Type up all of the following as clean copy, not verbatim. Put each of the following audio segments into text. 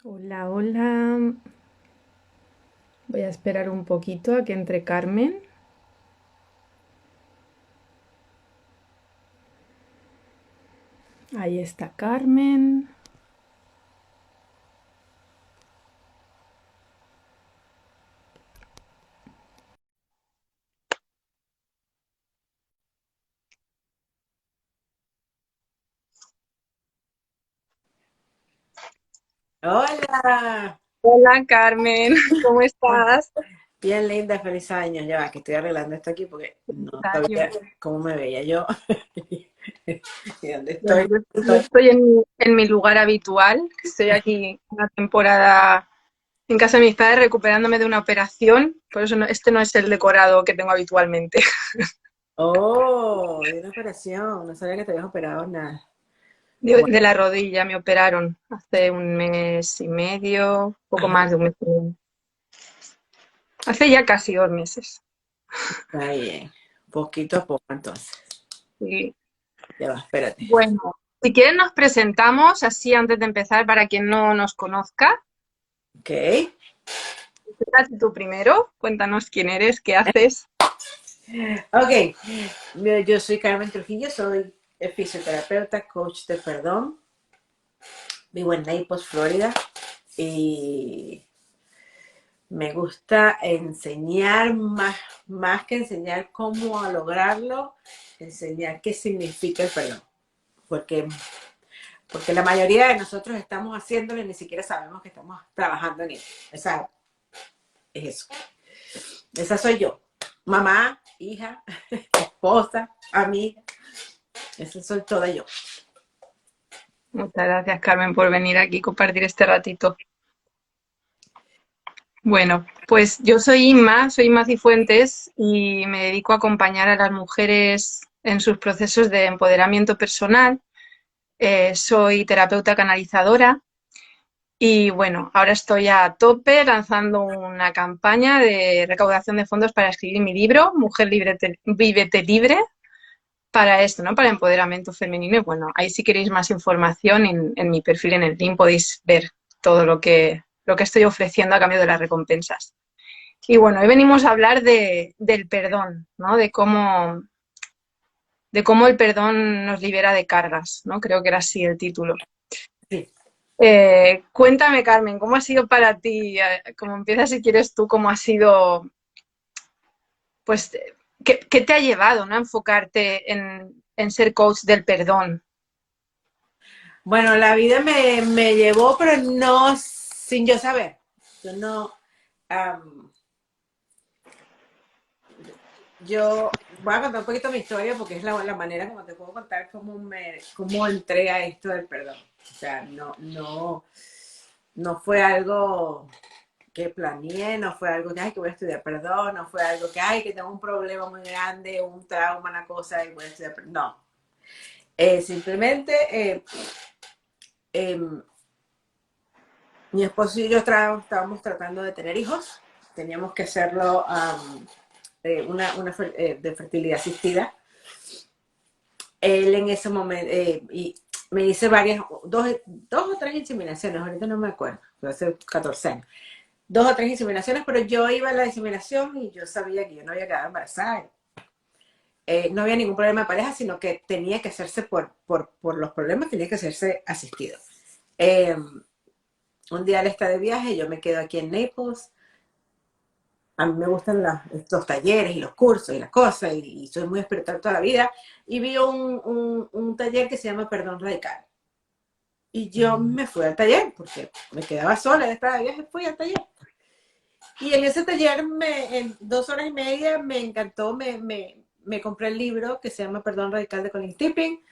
Hola, hola. Voy a esperar un poquito a que entre Carmen. Ahí está Carmen. Hola, Hola Carmen, ¿cómo estás? bien linda, feliz año. Ya va, que estoy arreglando esto aquí porque no Año. sabía cómo me veía yo y dónde Bueno, estoy. yo estoy en mi lugar habitual, que estoy aquí una temporada en casa de mis padres recuperándome de una operación, por eso este no es el decorado que tengo habitualmente. Oh, de una operación, no sabía que te habías operado nada. De, Bueno, de la rodilla me operaron hace un mes y medio, poco ajá, más de un mes y medio. Hace ya casi 2 meses. está bien. Poquito a poco entonces. Sí. Ya va, espérate. Bueno, si quieren nos presentamos así antes de empezar para quien no nos conozca. Ok. Preséntate tú primero, cuéntanos quién eres, qué haces. Ok, mira, yo soy Carmen Trujillo, soy fisioterapeuta, coach de perdón. Vivo en Naples, Florida. Y me gusta enseñar más que enseñar cómo lograrlo, enseñar qué significa el perdón. Porque, porque la mayoría de nosotros estamos haciéndolo y ni siquiera sabemos que estamos trabajando en ello. Esa es eso. Esa soy yo. Mamá, hija, esposa, amiga. Esa soy toda yo. Muchas gracias, Carmen, por venir aquí y compartir este ratito. Bueno, pues yo soy Inma Cifuentes y me dedico a acompañar a las mujeres en sus procesos de empoderamiento personal. Soy terapeuta canalizadora. Y bueno, ahora estoy a tope lanzando una campaña de recaudación de fondos para escribir mi libro, Mujer Libre, Vívete Libre, para esto, ¿no? Para empoderamiento femenino. Y bueno, ahí si queréis más información en mi perfil en el link podéis ver todo lo que estoy ofreciendo a cambio de las recompensas. Y bueno, hoy venimos a hablar del perdón, ¿no? De cómo el perdón nos libera de cargas, ¿no? Creo que era así el título. Sí. Cuéntame, Carmen, ¿cómo ha sido para ti? Como empiezas si quieres tú, ¿cómo ha sido, pues, qué te ha llevado, ¿no? A enfocarte en ser coach del perdón. Bueno, la vida me llevó, pero no sin yo saber. Yo no. um, Yo voy a contar un poquito mi historia porque es la manera como te puedo contar cómo entré a esto del perdón. O sea, no fue algo que planeé, no fue algo que, ay, que voy a estudiar perdón, no fue algo que, ay, que tengo un problema muy grande, un trauma, una cosa y voy a estudiar perdón. No. Simplemente eh, mi esposo y yo estábamos tratando de tener hijos. Teníamos que hacerlo de fertilidad asistida. Él en ese momento, y me hice dos o tres inseminaciones, ahorita no me acuerdo, fue hace 14 años. Dos o tres inseminaciones, pero yo iba a la inseminación y yo sabía que yo no había quedado embarazada. No había ningún problema de pareja, sino que tenía que hacerse por los problemas, tenía que hacerse asistido. Eh, un día él está de viaje, yo me quedo aquí en Naples. A mí me gustan estos talleres y los cursos y las cosas, y soy muy espiritual toda la vida. Y vi un taller que se llama Perdón Radical. Y yo me fui al taller, porque me quedaba sola, estaba de viaje, fui al taller. Y en ese taller, en 2 horas y media, me encantó, me compré el libro que se llama Perdón Radical de Colin Tipping.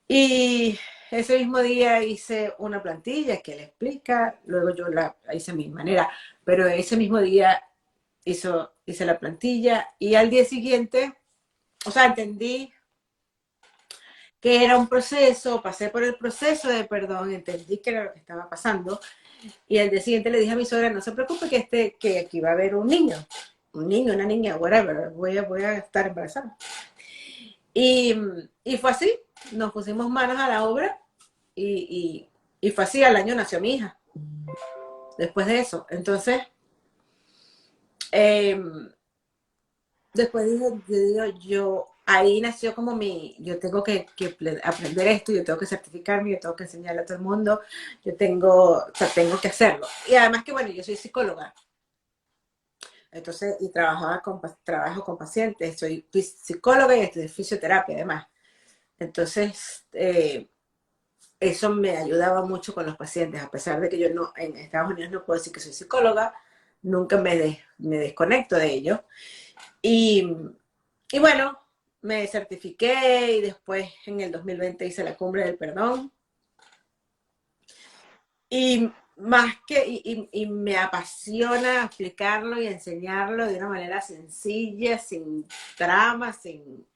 Y ese mismo día hice una plantilla que le explica, luego yo la hice a mi manera, pero ese mismo día hice la plantilla y al día siguiente, o sea, entendí que era un proceso, pasé por el proceso de perdón, entendí que era lo que estaba pasando y al día siguiente le dije a mi suegra, no se preocupe que aquí va a haber un niño, una niña, whatever, voy a estar embarazada. Y, y fue así, nos pusimos manos a la obra y, y fue así, al año nació mi hija. después de eso. Entonces, eh, después ahí nació como yo tengo que aprender esto, yo tengo que certificarme, yo tengo que enseñarle a todo el mundo, o sea, tengo que hacerlo. Y además que, bueno, yo soy psicóloga, entonces, y trabajo con pacientes, soy psicóloga y estudio fisioterapia además. Entonces, eso me ayudaba mucho con los pacientes, a pesar de que yo no, en Estados Unidos no puedo decir que soy psicóloga, nunca me desconecto de ello. Y, y bueno, me certifiqué y después en el 2020 hice la cumbre del perdón. Y y me apasiona explicarlo y enseñarlo de una manera sencilla, sin trama, sin,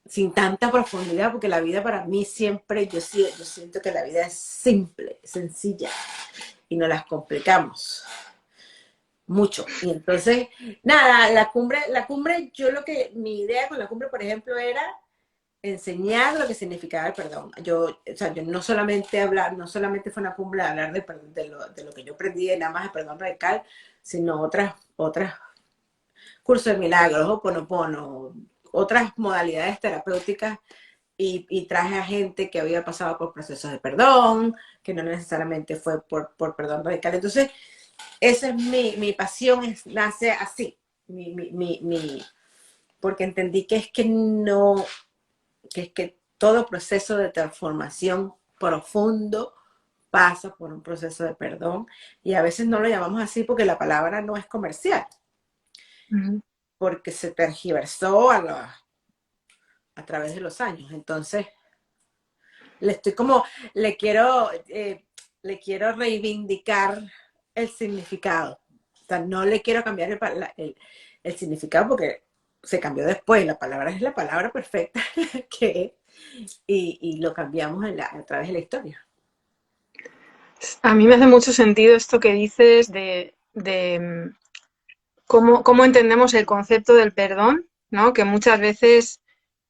sin tanta profundidad, porque la vida para mí siempre, yo siento que la vida es simple, sencilla, y nos las complicamos mucho. Y entonces, nada, la cumbre, mi idea con la cumbre, por ejemplo, era enseñar lo que significaba el perdón. O sea, yo no solamente no solamente fue una cumbre de hablar de lo que yo aprendí, nada más de perdón radical, sino otras cursos de milagros, Ho'oponopono, otras modalidades terapéuticas y traje a gente que había pasado por procesos de perdón, que no necesariamente fue por perdón radical. Entonces, esa es mi pasión, nace así, porque entendí que es que no, que es que todo proceso de transformación profundo pasa por un proceso de perdón y a veces no lo llamamos así porque la palabra no es comercial, Ujú. porque se tergiversó a través de los años. Entonces, le estoy como, le quiero, eh, le quiero reivindicar el significado. O sea, no le quiero cambiar el significado porque se cambió después. La palabra es la palabra perfecta que y lo cambiamos a través de la historia. A mí me hace mucho sentido esto que dices cómo entendemos el concepto del perdón, ¿no? Que muchas veces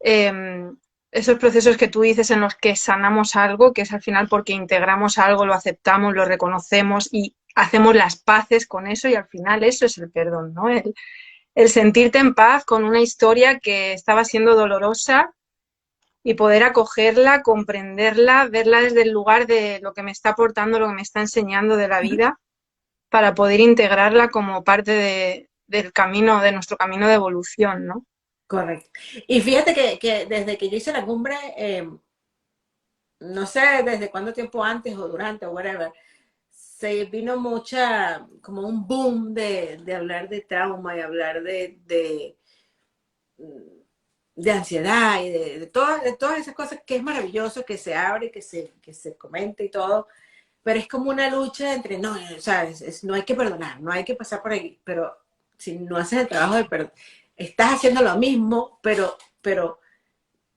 eh, esos procesos que tú dices en los que sanamos algo, que es al final porque integramos algo, lo aceptamos, lo reconocemos y hacemos las paces con eso y al final eso es el perdón, ¿no? El sentirte en paz con una historia que estaba siendo dolorosa y poder acogerla, comprenderla, verla desde el lugar de lo que me está aportando, lo que me está enseñando de la vida, para poder integrarla como parte del camino, de nuestro camino de evolución, ¿no? Correcto. Y fíjate que desde que yo hice la cumbre, no sé desde cuánto tiempo antes o durante o whatever, se vino como un boom de hablar de trauma y hablar de ansiedad y de todas esas cosas que es maravilloso que se abre, que se comenta y todo, pero es como una lucha entre, no, o sea, no hay que perdonar, no hay que pasar por ahí, pero si no haces el trabajo de perdón, estás haciendo lo mismo, pero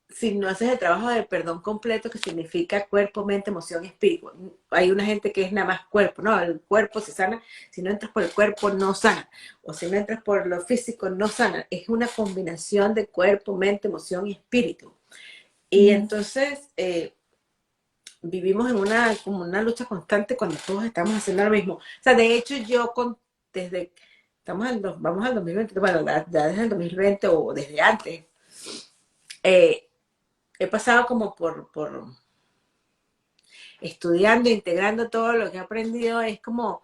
si no haces el trabajo de perdón completo, que significa cuerpo, mente, emoción, espíritu. Hay una gente que es nada más cuerpo, ¿no? El cuerpo se sana, si no entras por el cuerpo no sana, o si no entras por lo físico no sana. Es una combinación de cuerpo, mente, emoción y espíritu. Y entonces vivimos en como una lucha constante cuando todos estamos haciendo lo mismo. O sea, de hecho desde, vamos al 2020, bueno, ya desde el 2020 o desde antes, eh, he pasado como por estudiando, integrando todo lo que he aprendido, es como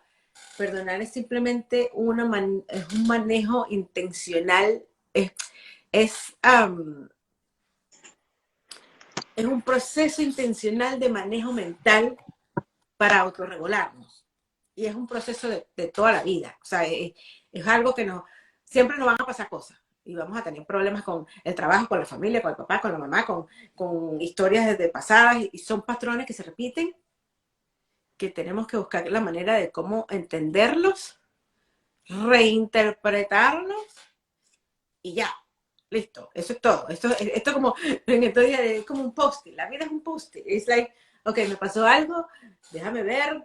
perdonar es simplemente es un manejo intencional, es, um, es un proceso intencional de manejo mental para autorregularnos. Y es un proceso de toda la vida. O sea, es algo que siempre nos van a pasar cosas. Y vamos a tener problemas con el trabajo, con la familia, con el papá, con la mamá, con historias desde pasadas. Y son patrones que se repiten, que tenemos que buscar la manera de cómo entenderlos, reinterpretarlos y ya. Listo, eso es todo. Esto como en estos días es como un post-it. La vida es un post-it. Es like, ok, me pasó algo, déjame ver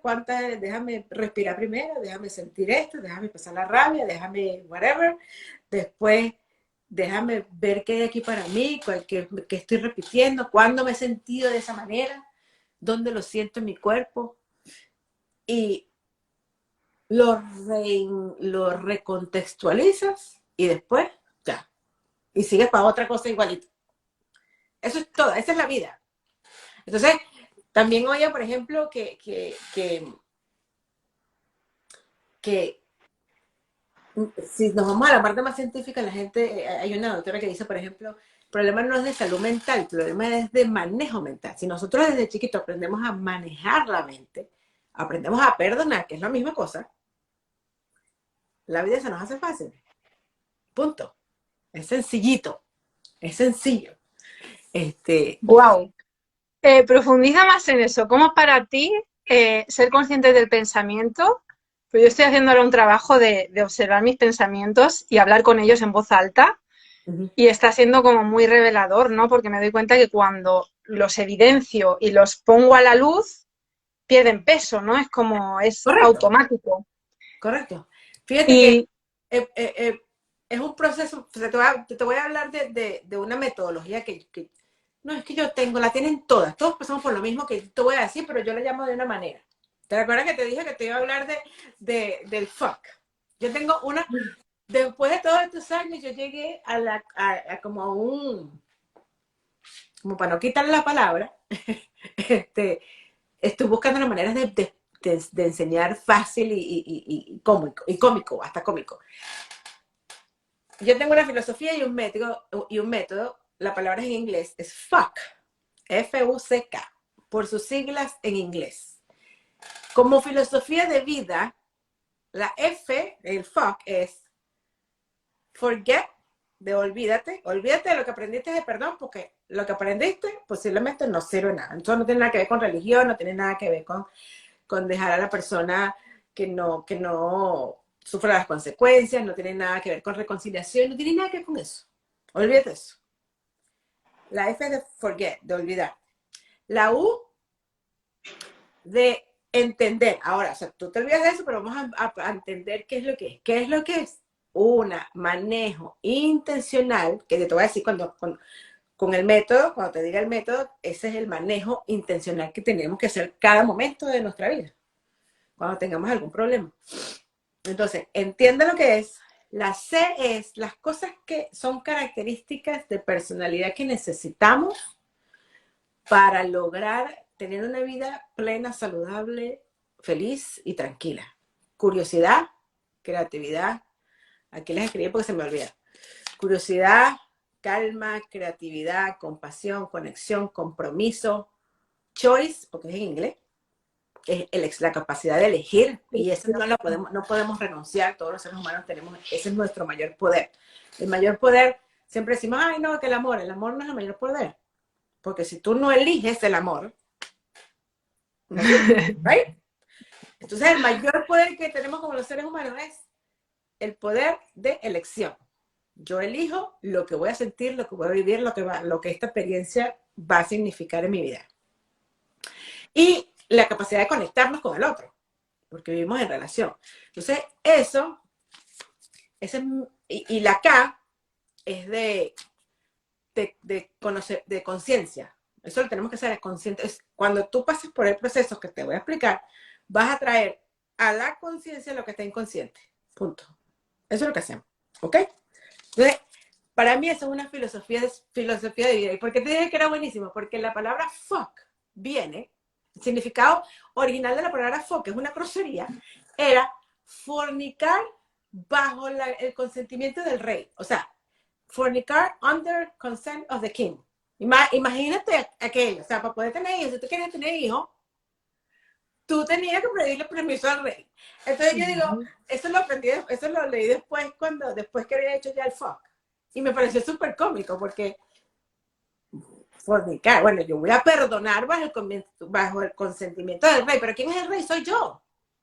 déjame respirar primero, déjame sentir esto, déjame pasar la rabia, déjame whatever. Después, déjame ver qué hay aquí para mí, qué estoy repitiendo, cuándo me he sentido de esa manera, dónde lo siento en mi cuerpo. y lo recontextualizas y después ya. Y sigues para otra cosa igualito. Eso es todo, esa es la vida. Entonces, también oye, por ejemplo, que si nos vamos a la parte más científica, la gente, hay una doctora que dice, por ejemplo, el problema no es de salud mental, el problema es de manejo mental. Si nosotros desde chiquitos aprendemos a manejar la mente, aprendemos a perdonar, que es la misma cosa, la vida se nos hace fácil. Punto. Es sencillito, es sencillo. Este, Wow. Profundiza más en eso. ¿Cómo para ti ser consciente del pensamiento? Pues yo estoy haciendo ahora un trabajo de observar mis pensamientos y hablar con ellos en voz alta uh-huh. y está siendo como muy revelador, ¿no? Porque me doy cuenta que cuando los evidencio y los pongo a la luz, pierden peso, ¿no? Es como, es Correcto, automático. correcto. Fíjate que Y es un proceso, o sea, te voy a hablar de una metodología que no es que yo tengo, la tienen todas, todos pasamos por lo mismo que te voy a decir, pero yo la llamo de una manera. ¿Te acuerdas que te dije que te iba a hablar del fuck? Yo tengo una, después de todos estos años, yo llegué a como como para no quitarle la palabra, estoy buscando las maneras de enseñar fácil y cómico, hasta cómico. Yo tengo una filosofía y un método, la palabra es en inglés, es fuck, F-U-C-K, por sus siglas en inglés. Como filosofía de vida, la F, el fuck, es forget, de olvídate de lo que aprendiste de perdón, porque lo que aprendiste posiblemente no sirve nada. Eso no tiene nada que ver con religión, no tiene nada que ver con dejar a la persona que no sufra las consecuencias, no tiene nada que ver con reconciliación, no tiene nada que ver con eso. Olvídate eso. La F es de forget, de olvidar. La U de entender. Ahora, o sea, tú te olvidas de eso, pero vamos a entender qué es lo que es. ¿Qué es lo que es? Un manejo intencional, que te voy a decir con el método, cuando te diga el método, ese es el manejo intencional que tenemos que hacer cada momento de nuestra vida, cuando tengamos algún problema. Entonces, entiende lo que es. La C es las cosas que son características de personalidad que necesitamos para lograr tener una vida plena, saludable, feliz y tranquila. Curiosidad, creatividad. Aquí les escribí porque se me olvida. Curiosidad, calma, creatividad, compasión, conexión, compromiso, choice, porque es en inglés, es la capacidad de elegir, y eso no podemos renunciar, todos los seres humanos tenemos, ese es nuestro mayor poder. El mayor poder, siempre decimos, ay no, que el amor no es el mayor poder, porque si tú no eliges el amor, no existe, ¿right? Entonces el mayor poder que tenemos como los seres humanos es el poder de elección. Yo elijo lo que voy a sentir, lo que voy a vivir, lo que esta experiencia va a significar en mi vida. Y la capacidad de conectarnos con el otro, porque vivimos en relación. Entonces, y la K es de conciencia. Eso lo tenemos que ser consciente. Cuando tú pases por el proceso que te voy a explicar, vas a traer a la conciencia lo que está inconsciente. Punto. Eso es lo que hacemos. ¿Ok? Entonces, para mí eso es una filosofía de vida. ¿Y por qué te dije que era buenísimo? Porque la palabra fuck viene, el significado original de la palabra fuck, que es una grosería, era fornicar bajo el consentimiento del rey. O sea, fornicar under consent of the king. Imagínate aquello. O sea, para poder tener hijos, si tú querías tener hijos, tú tenías que pedirle permiso al rey. Entonces yo digo, eso lo aprendí, eso lo leí después que había hecho ya el fuck. Y me pareció súper cómico porque fornicar, bueno, yo voy a perdonar bajo el consentimiento del rey, pero ¿quién es el rey? Soy yo.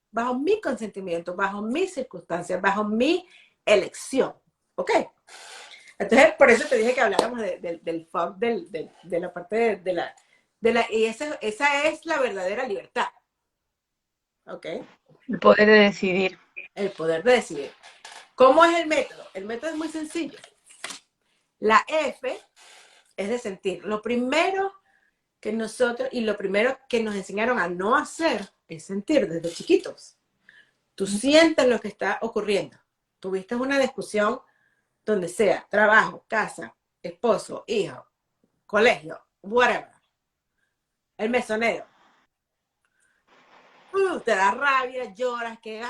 Bajo mi consentimiento, bajo mis circunstancias, bajo mi elección. ¿Ok? Entonces, por eso te dije que habláramos del fuck, de la parte y esa es la verdadera libertad. ¿Ok? el poder de decidir. El poder de decidir. ¿Cómo es el método? El método es muy sencillo. La F es de sentir. Lo primero que nosotros, y lo primero que nos enseñaron a no hacer es sentir desde chiquitos. Tú sientes lo que está ocurriendo. Tuviste una discusión donde sea, trabajo, casa, esposo, hijo, colegio, whatever. El mesonero. Te da rabia, lloras, que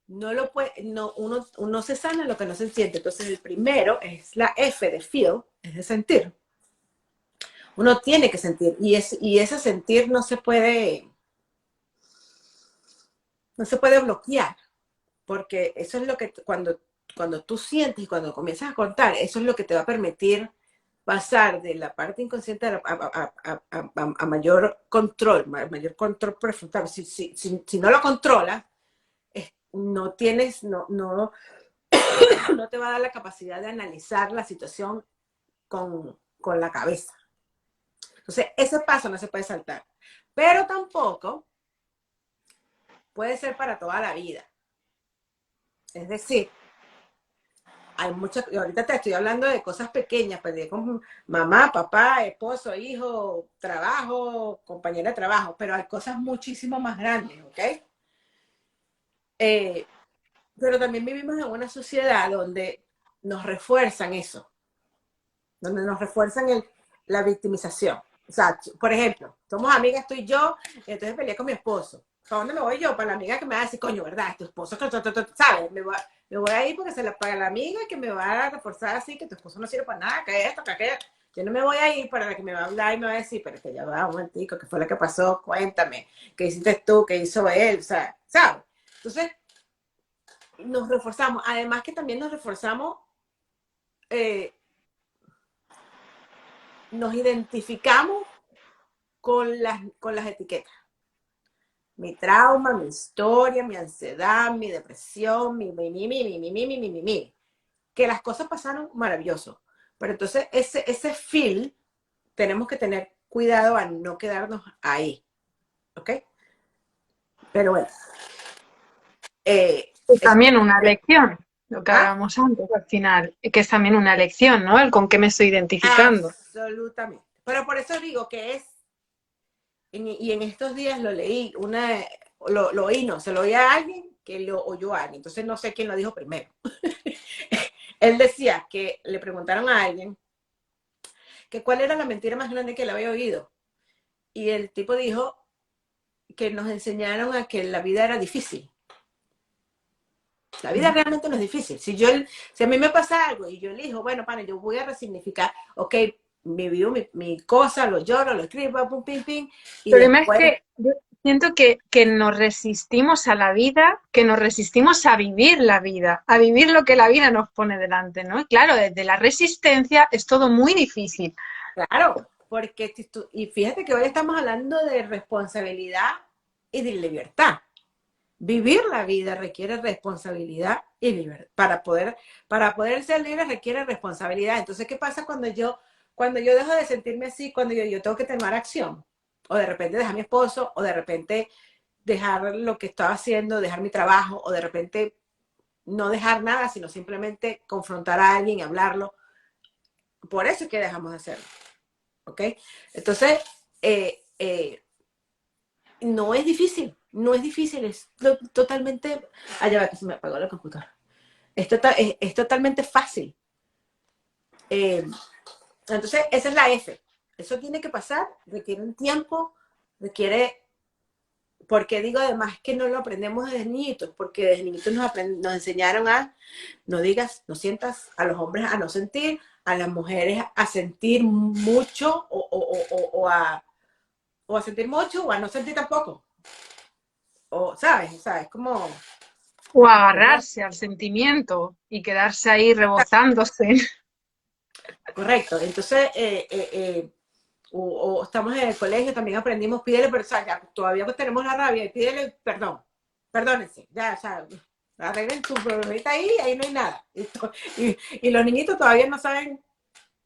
no lo puede, no, uno se sana lo que no se siente. Entonces el primero es la F de feel, es de sentir. Uno tiene que sentir y ese sentir no se puede bloquear, porque eso es lo que cuando tú sientes y cuando comienzas a contar, eso es lo que te va a permitir pasar de la parte inconsciente a mayor control, mayor control prefrontal. Si no lo controlas, no tienes, no te va a dar la capacidad de analizar la situación con la cabeza. Entonces, ese paso no se puede saltar. Pero tampoco puede ser para toda la vida. Es decir, hay muchas, y ahorita te estoy hablando de cosas pequeñas, pues con mamá, papá, esposo, hijo, trabajo, compañera de trabajo, pero hay cosas muchísimo más grandes, ¿ok? Pero también vivimos en una sociedad donde nos refuerzan eso, donde nos refuerzan la victimización. O sea, por ejemplo, somos amigas tú y yo, y entonces peleé con mi esposo. ¿Para dónde me voy yo? Para la amiga que me va a decir, coño, ¿verdad? Tu esposo, ¿sabes? Me voy a ir porque se la paga la amiga que me va a reforzar así, que tu esposo no sirve para nada, que esto, que aquello. Yo no me voy a ir para la que me va a hablar y me va a decir, pero es que ya va, un momentico, ¿qué fue lo que pasó? Cuéntame, ¿qué hiciste tú? ¿Qué hizo él? O sea, ¿sabes? Entonces, nos reforzamos. Además que también nos reforzamos, eh, nos identificamos con las etiquetas. Mi trauma, mi historia, mi ansiedad, mi depresión, mi. Que las cosas pasaron maravilloso. Pero entonces ese feel tenemos que tener cuidado a no quedarnos ahí. ¿Ok? Pero bueno. Es Eso también una lección, lo que ¿ah? hablábamos antes al final, que es también una lección, ¿no? El con qué me estoy identificando. Absolutamente. Pero por eso digo que y en estos días lo leí, lo oí, no, se lo oí a alguien que lo oyó a alguien, entonces no sé quién lo dijo primero. Él decía que le preguntaron a alguien que cuál era la mentira más grande que le había oído. Y el tipo dijo que nos enseñaron a que la vida era difícil. La vida realmente no es difícil. Si a mí me pasa algo y yo elijo, bueno, pana, yo voy a resignificar, ok, me vivo mi cosa, lo lloro, lo escribo, pum, pim, pim, y El problema es después, que yo siento que nos resistimos a la vida, que nos resistimos a vivir la vida, a vivir lo que la vida nos pone delante, ¿no? Y claro, desde la resistencia es todo muy difícil. claro, porque y fíjate que hoy estamos hablando de responsabilidad y de libertad. Vivir la vida requiere responsabilidad y libertad. Para poder ser libre requiere responsabilidad. Entonces, ¿qué pasa cuando yo dejo de sentirme así, cuando yo tengo que tomar acción? O de repente dejar a mi esposo, o de repente dejar lo que estaba haciendo, dejar mi trabajo, o de repente no dejar nada, sino simplemente confrontar a alguien y hablarlo. Por eso es que dejamos de hacerlo. ¿Ok? Entonces, no es difícil, no es difícil, es totalmente... Allá va que se me apagó la computadora. Es totalmente fácil. Entonces, esa es la F. Eso tiene que pasar, requiere un tiempo, requiere... Porque digo además que no lo aprendemos desde niñitos, porque desde niñitos nos enseñaron a no digas, no sientas, a los hombres a no sentir, a las mujeres a sentir mucho o a sentir mucho o a no sentir tampoco. O, ¿sabes? Como... O como agarrarse al sentimiento y quedarse ahí rebozándose. correcto. Entonces, o estamos en el colegio, también aprendimos, pídele, pero o sea, ya, todavía tenemos la rabia, y pídele perdón, perdónense, ya, o sea, arreglen su problemita ahí no hay nada. Y los niñitos todavía no saben,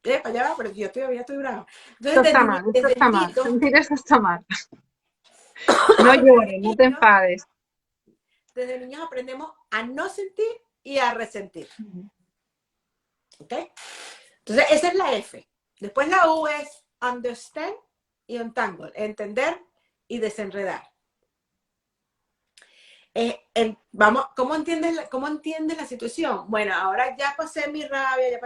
para allá va, pero yo todavía estoy bravo. Esto Entonces, está mal, esto desde está mal. niñito, Sentir eso está mal. No desde llores, no te niños, enfades. desde niños aprendemos a no sentir y a resentir. ¿Ok? Entonces, esa es la F. Después la U es understand y untangle, entender y desenredar. Vamos, cómo entiendes la situación? Bueno, ahora ya pasé mi rabia,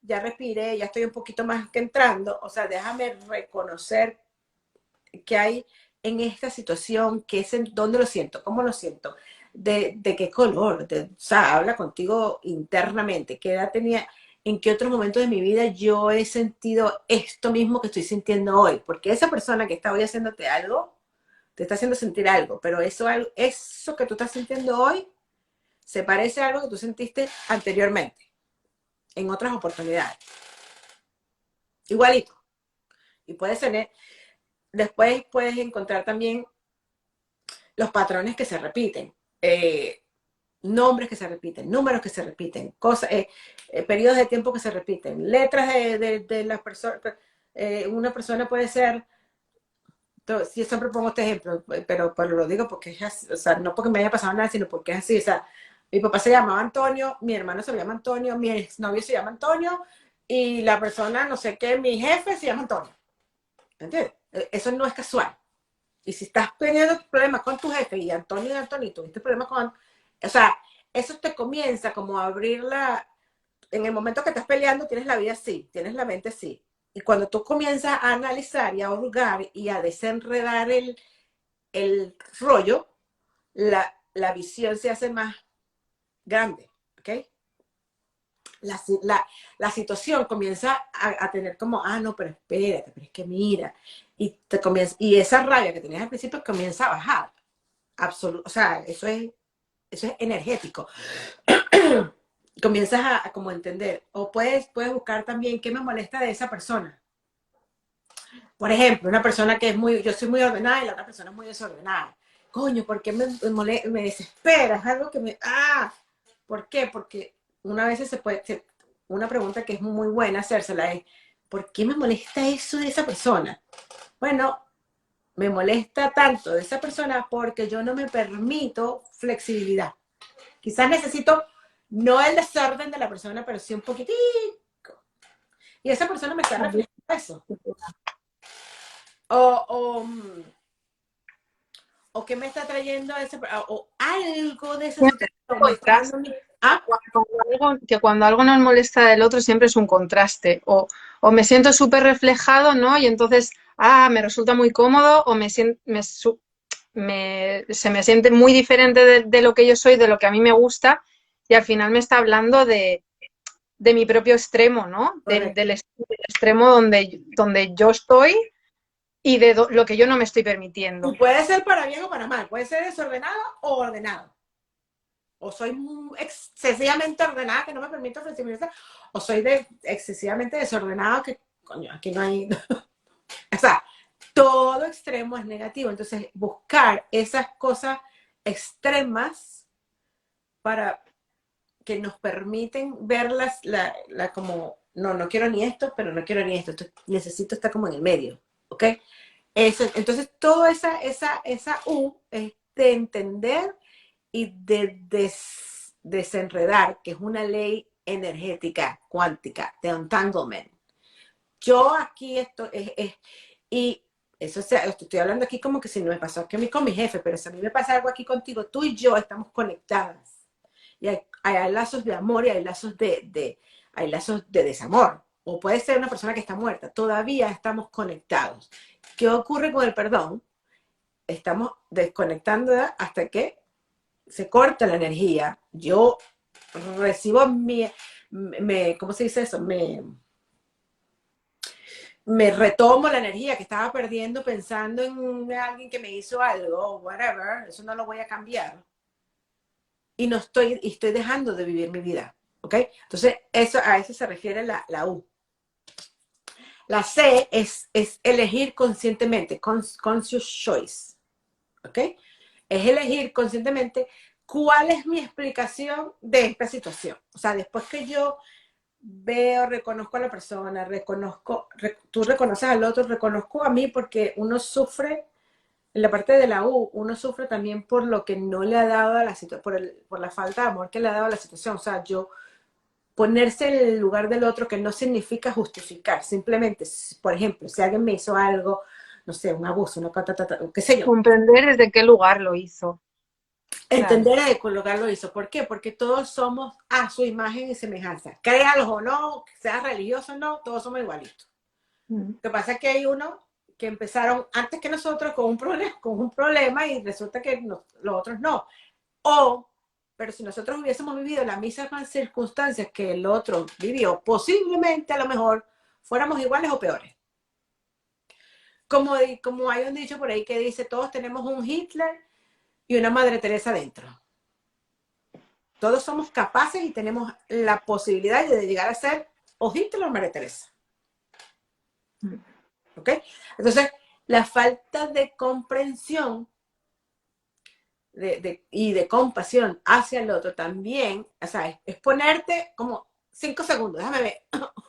ya respiré, ya estoy un poquito más que entrando. O sea, déjame reconocer qué hay en esta situación, dónde lo siento, cómo lo siento, de qué color, o sea, habla contigo internamente, qué edad tenía, en qué otros momentos de mi vida yo he sentido esto mismo que estoy sintiendo hoy, porque esa persona que está hoy haciéndote algo, te está haciendo sentir algo, pero eso que tú estás sintiendo hoy se parece a algo que tú sentiste anteriormente, en otras oportunidades. Igualito. Y después puedes encontrar también los patrones que se repiten, nombres que se repiten, números que se repiten, periodos de tiempo que se repiten, letras de las personas. Una persona puede ser, yo siempre pongo este ejemplo, pero lo digo porque es así, o sea, no porque me haya pasado nada, sino porque es así. O sea, mi papá se llamaba Antonio, mi hermano se llama Antonio, mi exnovio se llama Antonio, y la persona, no sé qué, mi jefe se llama Antonio. ¿Entiendes? Eso no es casual. Y si estás teniendo problemas con tu jefe y Antonio, tuviste problemas con... O sea, eso te comienza como a abrirla. En el momento que estás peleando, tienes la vida así, tienes la mente así. Y cuando tú comienzas a analizar y a hurgar y a desenredar el rollo, la visión se hace más grande, ¿ok? La, la situación comienza a tener como, no, pero espérate, pero es que mira, y esa rabia que tenías al principio comienza a bajar, absoluto, o sea, eso es energético. Comienzas a como entender, o puedes buscar también qué me molesta de esa persona. Por ejemplo, una persona que yo soy muy ordenada y la otra persona es muy desordenada. Coño, ¿por qué me desespera? Es algo que ¿por qué? Porque una vez una pregunta que es muy buena hacérsela es, ¿por qué me molesta eso de esa persona? Bueno, me molesta tanto de esa persona porque yo no me permito flexibilidad. Quizás necesito, no el desorden de la persona, pero sí un poquitico. Y esa persona me está reflejando eso. O, o, o qué me está trayendo o algo de esa Siempre es situación un me está dando contraste. ah, Que cuando algo nos molesta del otro siempre es un contraste. O me siento súper reflejado, ¿no? Y entonces, me resulta muy cómodo, o se me siente muy diferente de lo que yo soy, de lo que a mí me gusta, y al final me está hablando de mi propio extremo, ¿no? correcto. Del extremo donde yo estoy y de lo que yo no me estoy Y permitiendo. puede ser para bien o para mal, puede ser desordenado o ordenado. O soy excesivamente ordenada que no me permito flexibilizar, o soy excesivamente desordenada que, coño, aquí no hay... O sea, todo extremo es negativo. Entonces, buscar esas cosas extremas para que nos permiten verlas como, no quiero ni esto, pero no quiero ni esto. Entonces, necesito estar como en el medio, ¿ok? Entonces, toda esa U es de entender y de desenredar, que es una ley energética cuántica de entanglement. Yo aquí y eso sea, estoy hablando aquí como que si no me pasó aquí a mí con mi jefe, pero si a mí me pasa algo aquí contigo, tú y yo estamos conectadas. Y hay lazos de amor y hay lazos hay lazos de desamor. O puede ser una persona que está muerta. Todavía estamos conectados. ¿Qué ocurre con el perdón? Estamos desconectando hasta que se corta la energía. Yo recibo ¿cómo se dice eso? Me retomo la energía que estaba perdiendo pensando en alguien que me hizo algo, whatever, eso no lo voy a cambiar. Y estoy dejando de vivir mi vida. ¿Ok? Entonces, a eso se refiere la U. La C es elegir conscientemente, conscious choice. ¿Ok? Es elegir conscientemente cuál es mi explicación de esta situación. O sea, después que yo veo, reconozco a la persona, tú reconoces al otro, reconozco a mí porque uno sufre, en la parte de la U, uno sufre también por lo que no le ha dado a la situación, por la falta de amor que le ha dado a la situación. O sea, ponerse en el lugar del otro, que no significa justificar, simplemente, por ejemplo, si alguien me hizo algo, no sé, un abuso, qué sé yo. Comprender desde qué lugar lo hizo. claro. Entender de colocar lo hizo. ¿Por qué? Porque todos somos a su imagen y semejanza. Créalos o no, sea religioso o no, todos somos igualitos. Mm. Lo que pasa es que hay unos que empezaron antes que nosotros con un problema y resulta que los otros no. O, pero si nosotros hubiésemos vivido las mismas circunstancias que el otro vivió, posiblemente a lo mejor fuéramos iguales o peores. Como hay un dicho por ahí que dice, todos tenemos un Hitler y una Madre Teresa dentro. Todos somos capaces y tenemos la posibilidad de llegar a ser o Hitler o Madre Teresa. Mm. ¿Ok? Entonces, la falta de comprensión y de compasión hacia el otro también, o sea, es ponerte como 5 segundos, déjame ver,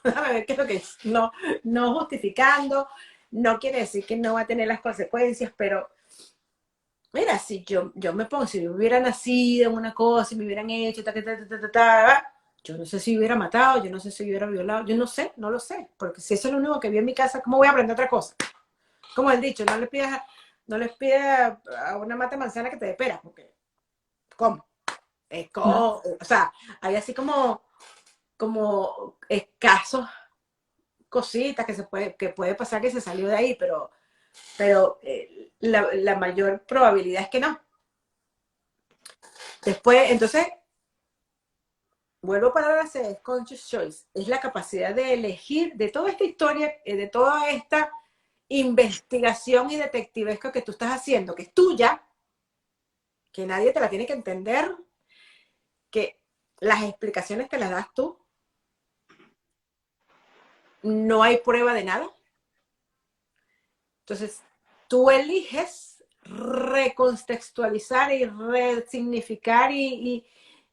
déjame ver qué es lo que es. No, no justificando, no quiere decir que no va a tener las consecuencias, pero mira, si yo me pongo, si yo hubiera nacido en una cosa, si me hubieran hecho, yo no sé si hubiera matado, yo no sé si hubiera violado, yo no sé, no lo sé, porque si eso es lo único que vi en mi casa, ¿cómo voy a aprender otra cosa? Como el dicho, no les pidas a una mata manzana que te dé pera, porque ¿cómo? Mm. O sea, hay así como escasos cositas que puede pasar que se salió de ahí, pero la mayor probabilidad es que no. Después, entonces, vuelvo para la C, es conscious choice, es la capacidad de elegir de toda esta historia, de toda esta investigación y detectivesca que tú estás haciendo, que es tuya, que nadie te la tiene que entender, que las explicaciones te las das tú, no hay prueba de nada. Entonces, tú eliges recontextualizar y resignificar y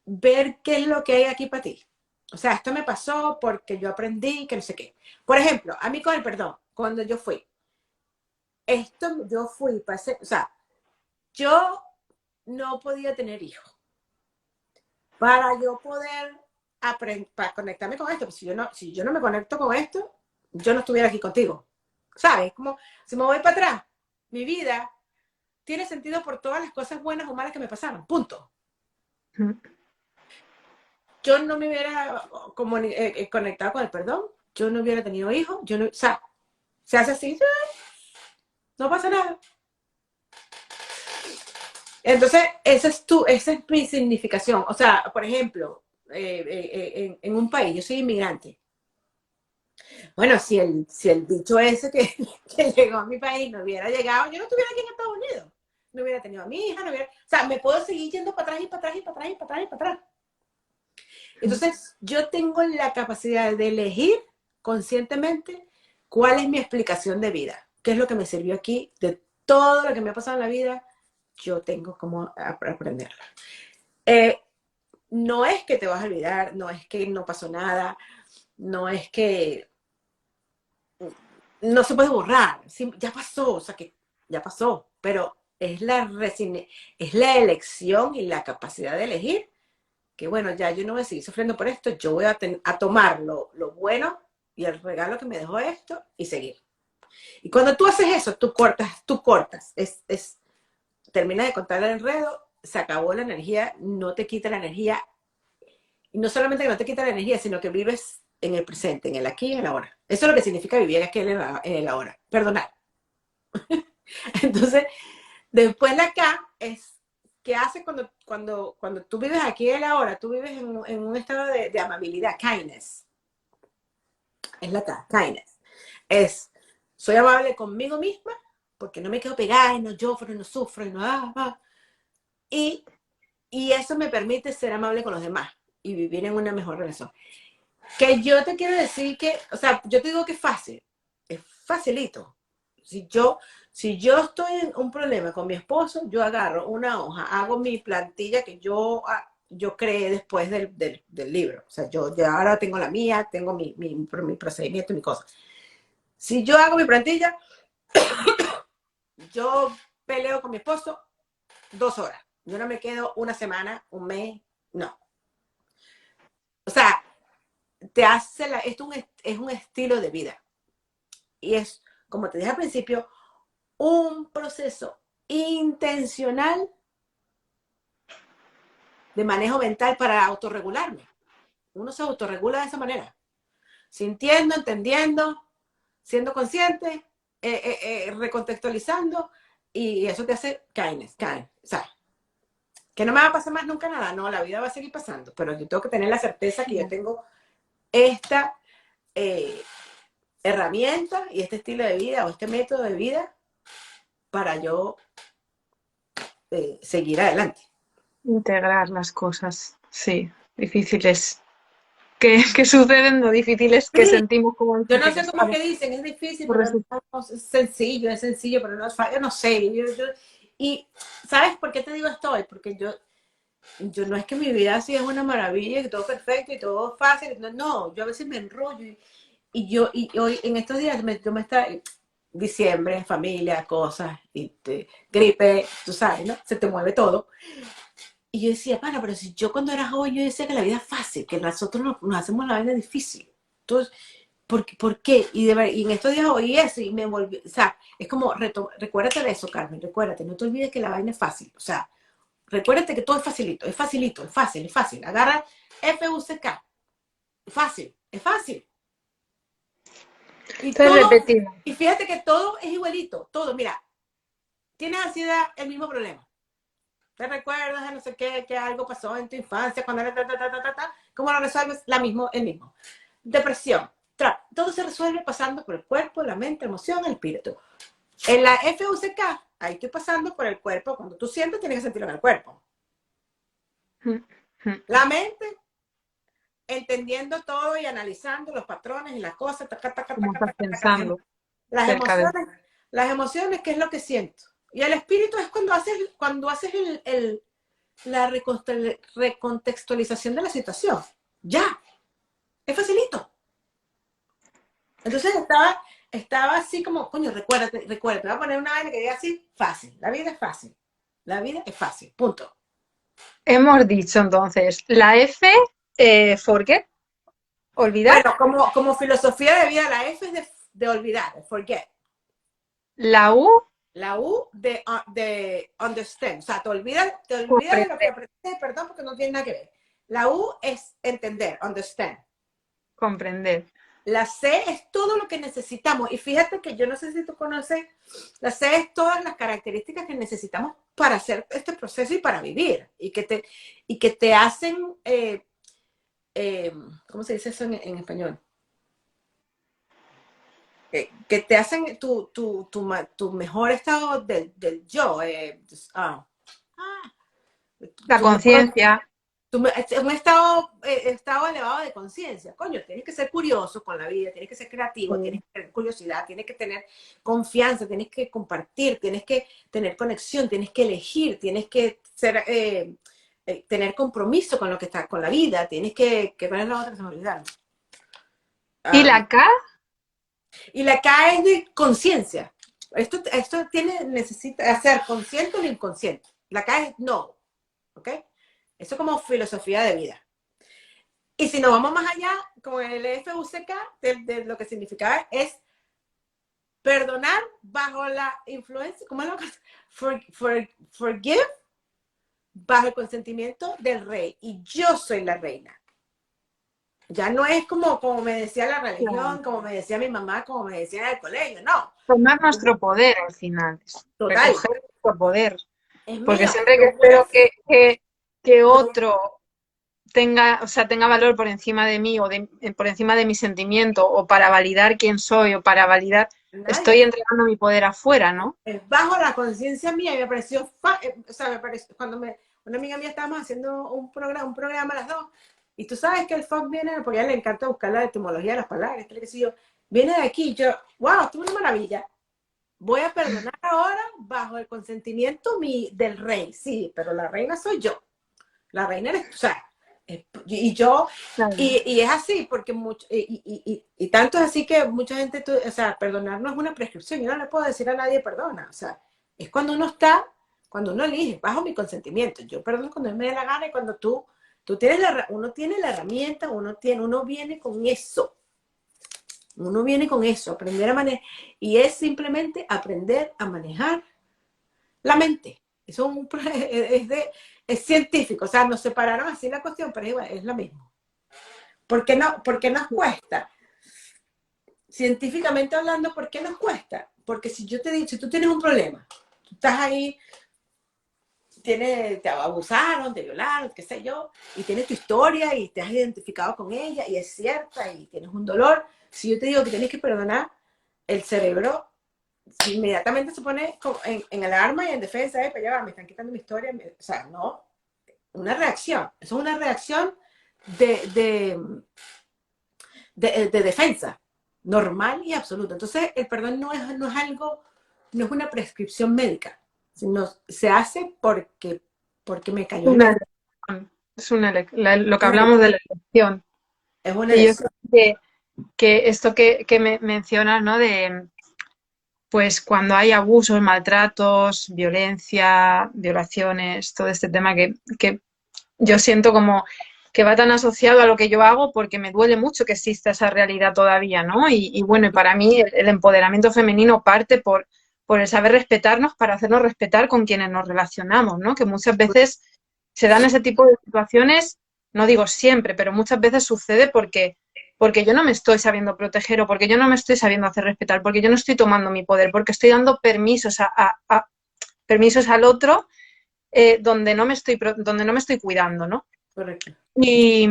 ver qué es lo que hay aquí para ti. O sea, esto me pasó porque yo aprendí que no sé qué. Por ejemplo, a mí con el perdón, cuando yo fui, yo fui, pasé, o sea, yo no podía tener hijos. Para yo poder aprender, para conectarme con esto, pues si yo no me conecto con esto, yo no estuviera aquí contigo. ¿Sabes? Como si me voy para atrás, mi vida tiene sentido por todas las cosas buenas o malas que me pasaron. Punto. Mm. Yo no me hubiera conectado con el perdón, yo no hubiera tenido hijos, yo no, o sea, se hace así, no pasa nada. Entonces, esa es mi significación. O sea, por ejemplo, en un país, yo soy inmigrante. Bueno, si el bicho ese que llegó a mi país no hubiera llegado, yo no estuviera aquí en Estados Unidos. No hubiera tenido a mi hija, no hubiera. O sea, me puedo seguir yendo para atrás y para atrás y para atrás y para atrás y para atrás. Mm. Entonces, yo tengo la capacidad de elegir conscientemente cuál es mi explicación de vida, qué es lo que me sirvió aquí, de todo lo que me ha pasado en la vida, yo tengo cómo aprenderlo. Eh, no es que te vas a olvidar, no es que no pasó nada, no es que no se puede borrar, sí, ya pasó, o sea que ya pasó, pero es la elección y la capacidad de elegir que bueno, ya yo no voy a seguir sufriendo por esto, yo voy a tomar lo bueno y el regalo que me dejó esto y seguir. Y cuando tú haces eso, tú cortas, terminas de contar el enredo, se acabó la energía, no te quita la energía, y no solamente que no te quita la energía, sino que vives en el presente, en el aquí y en el ahora. Eso es lo que significa vivir aquí en el ahora, perdonar. Entonces, después de acá es, ¿qué hace cuando tú vives aquí en el ahora? Tú vives en un estado de amabilidad, kindness. Es la kindness. Es, soy amable conmigo misma, porque no me quedo pegada y no lloro y no sufro y no... Y, y eso me permite ser amable con los demás y vivir en una mejor relación. Que yo te quiero decir que, o sea, yo te digo que es facilito. Si yo, si yo estoy en un problema con mi esposo, yo agarro una hoja, hago mi plantilla que yo creé después del libro. O sea, yo ya ahora tengo la mía, tengo mi procedimiento, mi cosa. Si yo hago mi plantilla, yo peleo con mi esposo 2 horas. Yo no me quedo una semana, un mes, no. O sea, es un estilo de vida. Y es, como te dije al principio, un proceso intencional de manejo mental para autorregularme. Uno se autorregula de esa manera, sintiendo, entendiendo, siendo consciente, recontextualizando, y eso te hace kindness, o sea, que no me va a pasar más nunca nada, no, la vida va a seguir pasando, pero yo tengo que tener la certeza que yo tengo esta eh, herramienta y este estilo de vida o este método de vida para yo seguir adelante. Integrar las cosas, sí, difíciles. Que suceden, lo difíciles que Sí, sentimos como yo no sé difíciles. cómo es que dicen, es difícil, Por pero eso, no, es sencillo, pero no es fácil, yo no sé. Y ¿sabes por qué te digo esto hoy? Porque yo no es que mi vida así es una maravilla, y todo perfecto y todo fácil, no, no, yo a veces me enrollo y hoy en estos días yo me está diciembre, familia, cosas, gripe, tú sabes, ¿no? Se te mueve todo. Y yo decía, pana, pero si yo cuando era joven yo decía que la vida es fácil, que nosotros nos hacemos la vida difícil. Entonces, ¿por qué? Y en estos días oí eso y me volví, o sea, es como, recuérdate de eso, Carmen, recuérdate, no te olvides que la vaina es fácil, o sea, recuérdate que todo es facilito, es facilito, es fácil, es fácil. Agarra FUCK, es fácil, es fácil. Y entonces todo, repetimos. y fíjate que todo es igualito, todo, mira, tienes ansiedad, el mismo problema. ¿Te recuerdas de no sé qué, que algo pasó en tu infancia cuando era ¿Cómo lo resuelves? El mismo. Depresión. Todo se resuelve pasando por el cuerpo, la mente, la emoción, el espíritu. En la FUCK, ahí estoy pasando por el cuerpo. Cuando tú sientes, tienes que sentirlo en el cuerpo. La mente, entendiendo todo y analizando los patrones y las cosas, Como estás pensando las cerca de... emociones, las emociones, ¿qué es lo que siento? Y el espíritu es cuando haces la recontextualización de la situación. Ya, es facilito. Entonces estaba así como, coño, recuérdate, recuérdate, voy a poner una vaina que diga así, fácil, la vida es fácil, la vida es fácil, punto. Hemos dicho entonces, la F, forget, olvidar, Bueno, como filosofía de vida, la F es de olvidar, de forget. la U, La U de understand, o sea, te olvidas de lo que comprender, aprendiste, perdón, porque no tiene nada que ver. La U es entender, understand. comprender. La C es todo lo que necesitamos. Y fíjate que yo no sé si tú conoces, la C es todas las características que necesitamos para hacer este proceso y para vivir. Y que te hacen, ¿cómo se dice eso en español? Que te hacen tu mejor estado del yo. La Tu mejor conciencia, un estado elevado de conciencia. Coño, tienes que ser curioso con la vida, tienes que ser creativo, tienes sí. que tener curiosidad, tienes que tener confianza, tienes que compartir, tienes que tener conexión, tienes que elegir, tienes que tener compromiso con lo que está, con la vida, tienes que ver la otra que se me olvidaron. Y Um, la K, y la K es de conciencia. Esto necesita hacer consciente o inconsciente. La K es no, ¿ok? Eso como filosofía de vida. Y si nos vamos más allá, con el FUCK, de lo que significaba es perdonar bajo la influencia, ¿cómo es lo que? Forgive bajo el consentimiento del rey. Y yo soy la reina. Ya no es como me decía la claro, religión, como me decía mi mamá, como me decía en el colegio, no. tomar nuestro poder al final, Total, recoger nuestro poder. es Porque mía. siempre que Yo voy a espero hacer, que yo, otro tenga, o sea, tenga valor por encima de mí o por encima de mi sentimiento o para validar quién soy o para validar, estoy nadie. entregando mi poder afuera, ¿no? Es bajo la conciencia mía y me pareció, o sea, me pareció, una amiga mía estábamos haciendo un programa a las dos, y tú sabes que el fuck viene, porque a ella le encanta buscar la etimología de las palabras, que sé yo, viene de aquí, yo, wow, esto es una maravilla, voy a perdonar ahora bajo el consentimiento del rey, sí, pero la reina soy yo, la reina eres tú, o sea, y yo, Claro. y es así, porque y tanto es así que mucha gente, o sea, perdonar no es una prescripción, yo no le puedo decir a nadie perdona, o sea, es cuando uno elige, bajo mi consentimiento, yo perdono cuando me dé la gana y cuando tú tienes uno tiene la herramienta, uno viene con eso, aprender a manejar, y es simplemente aprender a manejar la mente. Eso es científico, o sea, nos separaron así la cuestión, pero igual, es lo mismo. ¿Por qué nos cuesta? Científicamente hablando, ¿por qué nos cuesta? Porque si yo te digo, si tú tienes un problema, tú estás ahí, te abusaron, te violaron, qué sé yo, y tienes tu historia y te has identificado con ella y es cierta y tienes un dolor, si yo te digo que tienes que perdonar, el cerebro inmediatamente se pone en alarma y en defensa, para allá va, me están quitando mi historia, o sea, no, una reacción, eso es una reacción de, de, de defensa, normal y absoluta. Entonces, el perdón no es algo, no es una prescripción médica, sino se hace porque me cayó el Una 20. elección. Es una lo que Una hablamos de la elección. Es una Y yo elección. creo que esto que mencionas, ¿no? De, pues cuando hay abusos, maltratos, violencia, violaciones, todo este tema que yo siento como que va tan asociado a lo que yo hago porque me duele mucho que exista esa realidad todavía, ¿no? Y bueno, y para mí el empoderamiento femenino parte por el saber respetarnos para hacernos respetar con quienes nos relacionamos, ¿no? Que muchas veces se dan ese tipo de situaciones, no digo siempre, pero muchas veces sucede porque yo no me estoy sabiendo proteger o porque yo no me estoy sabiendo hacer respetar, porque yo no estoy tomando mi poder, porque estoy dando permisos permisos al otro donde no me estoy cuidando, ¿no? Correcto. Y,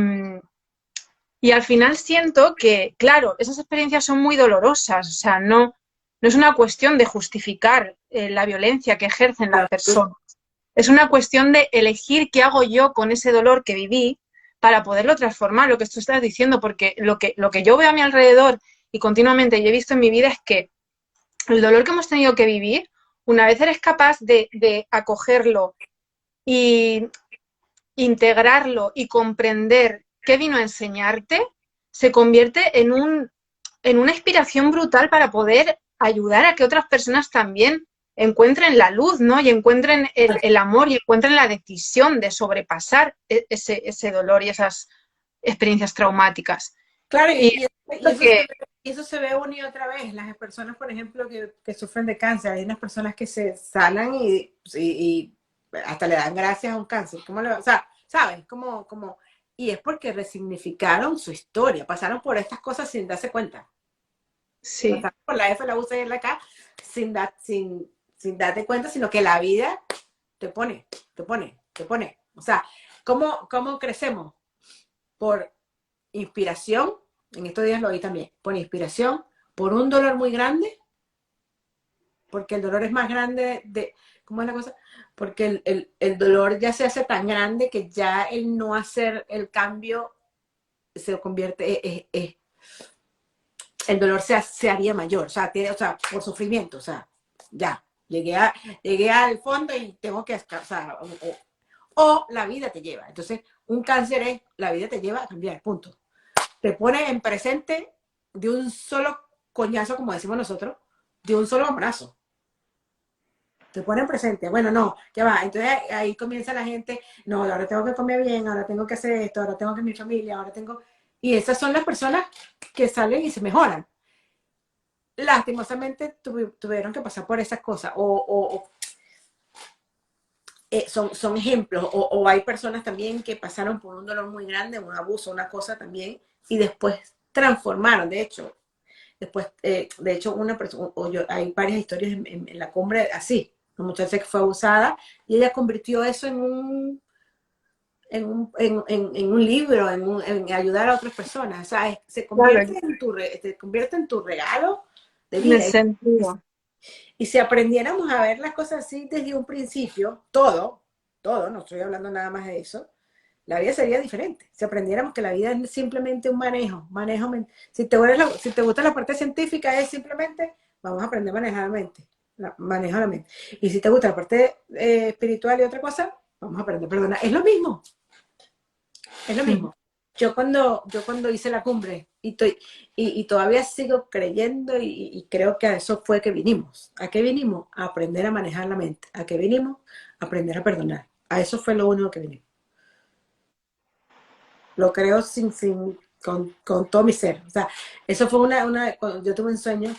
y al final siento que, claro, esas experiencias son muy dolorosas, o sea, no es una cuestión de justificar la violencia que ejercen las personas, es una cuestión de elegir qué hago yo con ese dolor que viví para poderlo transformar, lo que tú estás diciendo, porque lo que yo veo a mi alrededor y continuamente y he visto en mi vida es que el dolor que hemos tenido que vivir, una vez eres capaz de acogerlo y integrarlo y comprender qué vino a enseñarte, se convierte en una inspiración brutal para poder ayudar a que otras personas también encuentren la luz, ¿no? Y encuentren el amor y encuentren la decisión de sobrepasar ese dolor y esas experiencias traumáticas. Claro, Y que y eso se ve una y otra vez. Las personas, por ejemplo, que sufren de cáncer, hay unas personas que se sanan y hasta le dan gracias a un cáncer. O sea, ¿sabes? Y es porque resignificaron su historia, pasaron por estas cosas sin darse cuenta. sí, Pasaron por la F, la U, C y la K sin darte cuenta, sino que la vida te pone, te pone, te pone. O sea, ¿cómo crecemos? Por inspiración, en estos días lo oí también, por inspiración, por un dolor muy grande, porque el dolor es más grande ¿cómo es la cosa? Porque el dolor ya se hace tan grande que ya el no hacer el cambio se convierte, el dolor se haría mayor, o sea, por sufrimiento, o sea, ya, llegué al fondo y tengo que, o sea, o la vida te lleva. Entonces, un cáncer es, la vida te lleva a cambiar, punto. Te pone en presente de un solo coñazo, como decimos nosotros, de un solo abrazo. Te pone en presente. Bueno, no, ya va. Entonces ahí comienza la gente, no, ahora tengo que comer bien, ahora tengo que hacer esto, ahora tengo que mi familia, ahora tengo... Y esas son las personas que salen y se mejoran. Lastimosamente tuvieron que pasar por esas cosas. Son ejemplos. O hay personas también que pasaron por un dolor muy grande, un abuso, una cosa también, y después transformaron. De hecho, una persona, hay varias historias en la cumbre así. Una muchacha que fue abusada y ella convirtió eso en un libro, en ayudar a otras personas. O sea, claro, se convierte en tu regalo de en el vida. sentido. Y si aprendiéramos a ver las cosas así desde un principio, todo, no estoy hablando nada más de eso, la vida sería diferente. Si aprendiéramos que la vida es simplemente un manejo. Si te gusta la parte científica, es simplemente, vamos a aprender a manejar la mente, manejo la mente. Y si te gusta la parte espiritual y otra cosa, vamos a aprender a perdonar. Es lo mismo. Yo cuando hice la cumbre y todavía sigo creyendo y creo que a eso fue que vinimos. ¿A qué vinimos? A aprender a manejar la mente. ¿A qué vinimos? A aprender a perdonar. A eso fue lo único que vinimos. Lo creo con todo mi ser. O sea, eso fue cuando yo tuve un sueño,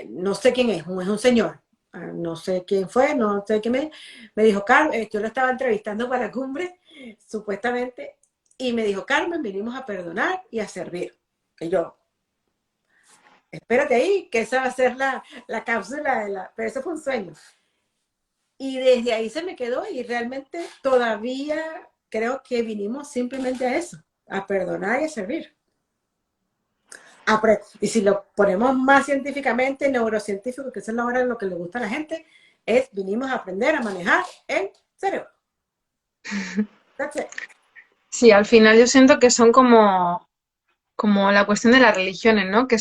no sé quién es un señor, no sé quién fue, no sé quién me dijo, Carmen, yo lo estaba entrevistando para Cumbre, supuestamente, y me dijo, Carmen, vinimos a perdonar y a servir. Y yo, espérate ahí, que esa va a ser la cápsula de la... Pero eso fue un sueño. Y desde ahí se me quedó y realmente todavía creo que vinimos simplemente a eso, a perdonar y a servir. Y si lo ponemos más científicamente, neurocientífico, que eso es ahora lo que le gusta a la gente, es vinimos a aprender a manejar el cerebro. That's it. Sí, al final yo siento que son como la cuestión de las religiones, ¿no? Que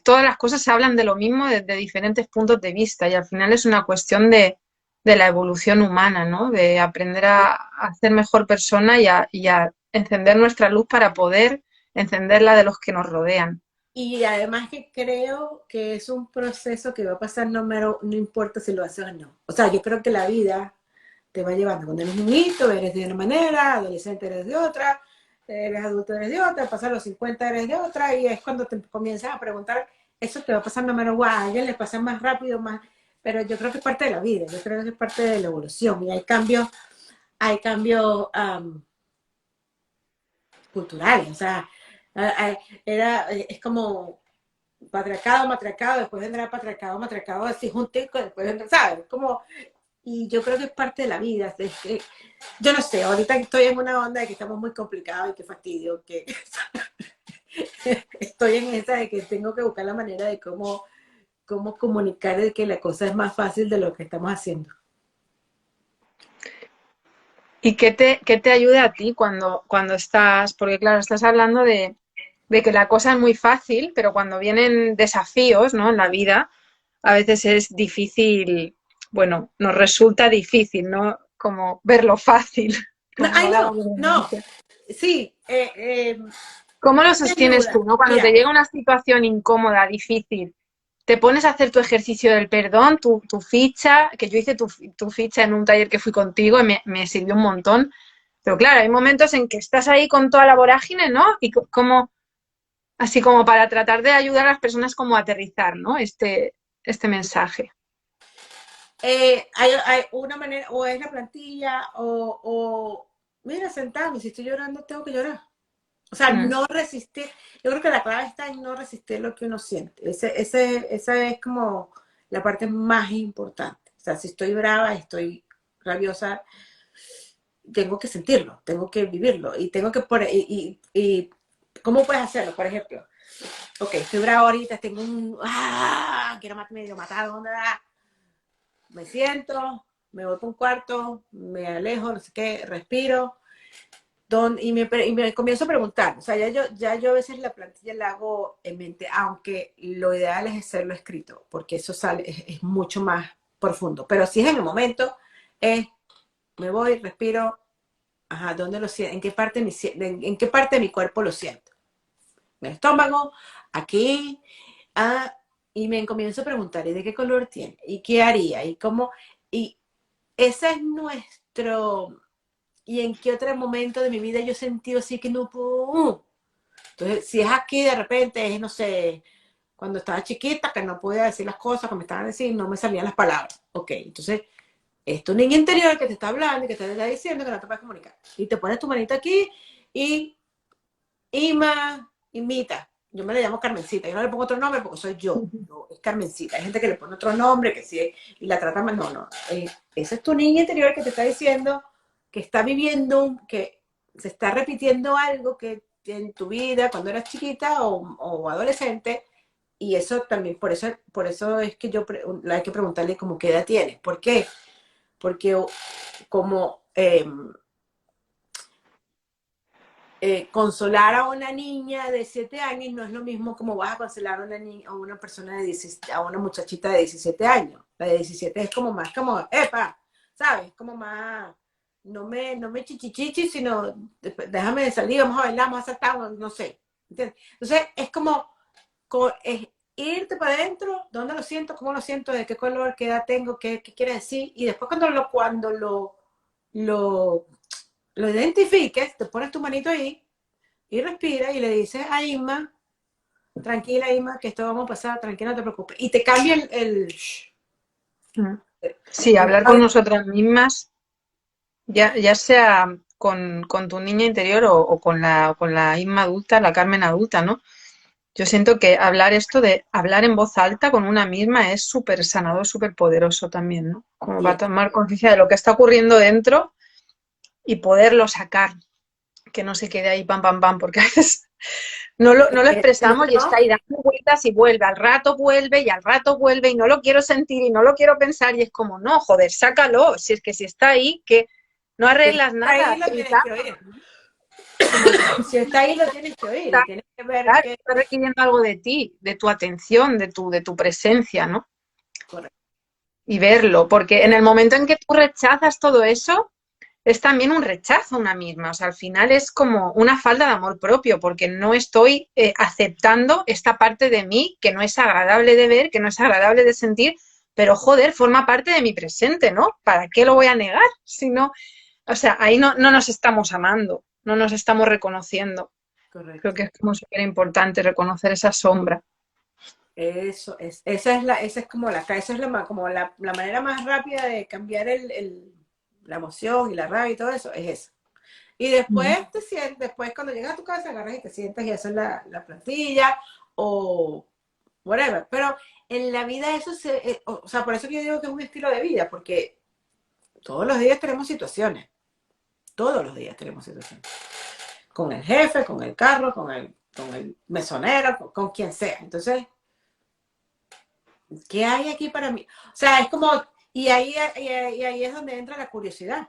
todas las cosas se hablan de lo mismo desde diferentes puntos de vista y al final es una cuestión de la evolución humana, ¿no? De aprender a ser mejor persona y a encender nuestra luz para poder encender la de los que nos rodean. Y además que creo que es un proceso que va a pasar no importa si lo haces o no. O sea, yo creo que la vida te va llevando. Cuando eres niñito eres de una manera, adolescente eres de otra, eres adulto eres de otra, pasar los 50 eres de otra, y es cuando te comienzas a preguntar, eso te va a pasar no menos, a alguien le pasa más rápido, más, pero yo creo que es parte de la vida, yo creo que es parte de la evolución, y hay cambios culturales, o sea, es como patriarcado, matriarcado, después vendrá patriarcado, matriarcado, así juntico, después vendrá, ¿sabes? Como, y yo creo que es parte de la vida. Es que, yo no sé, ahorita estoy en una onda de que estamos muy complicados y que fastidio, que estoy en esa de que tengo que buscar la manera de cómo comunicar de que la cosa es más fácil de lo que estamos haciendo. ¿Y qué te ayuda a ti cuando estás, porque claro, estás hablando de que la cosa es muy fácil, pero cuando vienen desafíos, ¿no? En la vida, a veces es difícil, bueno, nos resulta difícil, ¿no? Como verlo fácil, No, como ay, valga la no, no, redundancia. sí, ¿Cómo lo ¿qué me sostienes ayuda? tú, no? Cuando te Mira, llega una situación incómoda, difícil, te pones a hacer tu ejercicio del perdón, tu ficha, que yo hice tu ficha en un taller que fui contigo y me sirvió un montón. Pero claro, hay momentos en que estás ahí con toda la vorágine, ¿no? Y como, así como para tratar de ayudar a las personas como a aterrizar, ¿no? Este mensaje. hay una manera, o es la plantilla, mira, sentado, si estoy llorando, tengo que llorar. O sea, Mm. no resistir. Yo creo que la clave está en no resistir lo que uno siente. Esa es como la parte más importante. O sea, si estoy brava, estoy rabiosa, tengo que sentirlo, tengo que vivirlo y tengo que ¿cómo puedes hacerlo? Por ejemplo, ok, estoy brava ahorita, tengo quiero medio matar, ¿dónde va? Me siento, me voy por un cuarto, me alejo, no sé qué, respiro, y me comienzo a preguntar, o sea, ya yo a veces la plantilla la hago en mente, aunque lo ideal es hacerlo escrito, porque eso sale, es mucho más profundo, pero si es en el momento, es, me voy, respiro, ajá, ¿dónde lo siento? ¿En qué parte de mi cuerpo lo siento? En el estómago, aquí, ah, y me comienzo a preguntar, ¿y de qué color tiene? ¿Y qué haría? ¿Y cómo? Y ese es nuestro... ¿Y en qué otro momento de mi vida yo he sentido así que no puedo? Entonces, si es aquí de repente, es, no sé, cuando estaba chiquita, que no podía decir las cosas que me estaban diciendo, no me salían las palabras. Ok, entonces, es tu niño interior que te está hablando y que te está diciendo que no te puedes comunicar. Y te pones tu manito aquí y imita. Yo me le llamo Carmencita. Yo no le pongo otro nombre porque soy yo. Es Carmencita. Hay gente que le pone otro nombre, que sí, y la trata mal. No, no. Ese es tu niño interior que te está diciendo que está viviendo, que se está repitiendo algo que en tu vida cuando eras chiquita o adolescente. Y eso también, por eso es que hay que preguntarle como qué edad tiene. ¿Por qué? Porque como consolar a una niña de 7 años no es lo mismo como vas a consolar a una persona de 17, a una muchachita de 17 años. La de 17 es como más como, epa, ¿sabes? Como más, no me chichichichi, sino déjame salir, vamos a bailar, vamos a saltar, no sé. ¿Entiendes? Entonces es como, es irte para adentro, ¿dónde lo siento? ¿Cómo lo siento? ¿De qué color? ¿Qué edad tengo? ¿Qué quiere decir? Y después lo, lo identifiques, te pones tu manito ahí y respira y le dices a Isma, tranquila Isma, que esto vamos a pasar, tranquila, no te preocupes. Y te cambia el Mm. Sí, hablar con nosotras mismas, ya sea con tu niña interior o con la Inma adulta, la Carmen adulta, ¿no? Yo siento que hablar esto de hablar en voz alta con una misma es súper sanador, súper poderoso también, ¿no? Como Y para tomar conciencia de lo que está ocurriendo dentro y poderlo sacar, que no se quede ahí pam, pam, pam, porque a veces no lo si expresamos y está no, ahí dando vueltas y vuelve, al rato vuelve y al rato vuelve y no lo quiero sentir y no lo quiero pensar y es como, no, joder, sácalo, si es que si está ahí, que no si está arreglas ahí, nada, lo tienes que gritando, oír. ¿no? Como que Si está ahí, lo tienes que oír y está, tienes que ver claro, qué. está requiriendo algo de ti, de tu atención, de tu presencia, ¿no? Correcto. Y verlo, porque en el momento en que tú rechazas todo eso, es también un rechazo a una misma. O sea, al final es como una falta de amor propio, porque no estoy aceptando esta parte de mí que no es agradable de ver, que no es agradable de sentir, pero joder, forma parte de mi presente, ¿no? ¿Para qué lo voy a negar? Si no, o sea, ahí no nos estamos amando, no nos estamos reconociendo. Creo Correcto. que es como súper importante reconocer esa sombra. Eso es, esa es como esa es como la manera más rápida de cambiar la emoción y la rabia y todo eso, es eso. Y Ujú. después te sientes, después cuando llegas a tu casa agarras y te sientas y haces la plantilla o whatever. Pero en la vida eso o sea, por eso que yo digo que es un estilo de vida, porque todos los días tenemos situaciones, todos los días tenemos situaciones. Con el jefe, con el carro, con el mesonero, con quien sea. Entonces, ¿qué hay aquí para mí? O sea, es como, y ahí es donde entra la curiosidad.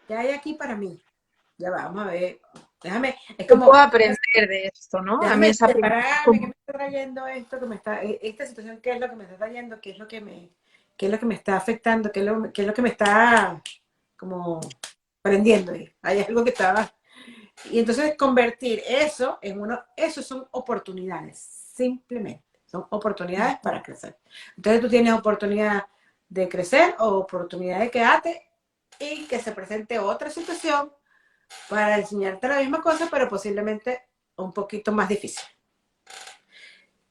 ¿Qué hay aquí para mí? Ya va, vamos a ver. Déjame, es ¿Qué como, puedo aprender de esto, no? A mí déjame esa pregunta es separarme, ¿qué como, me está trayendo esto? Esta situación, ¿qué es lo que me está trayendo? ¿Qué es lo que me está afectando? ¿Qué es lo que me está como prendiendo ahí? Hay algo que estaba. Y entonces convertir eso son oportunidades, simplemente. Son oportunidades para crecer. Entonces tú tienes oportunidad de crecer o oportunidad de quedarte y que se presente otra situación para enseñarte la misma cosa, pero posiblemente un poquito más difícil.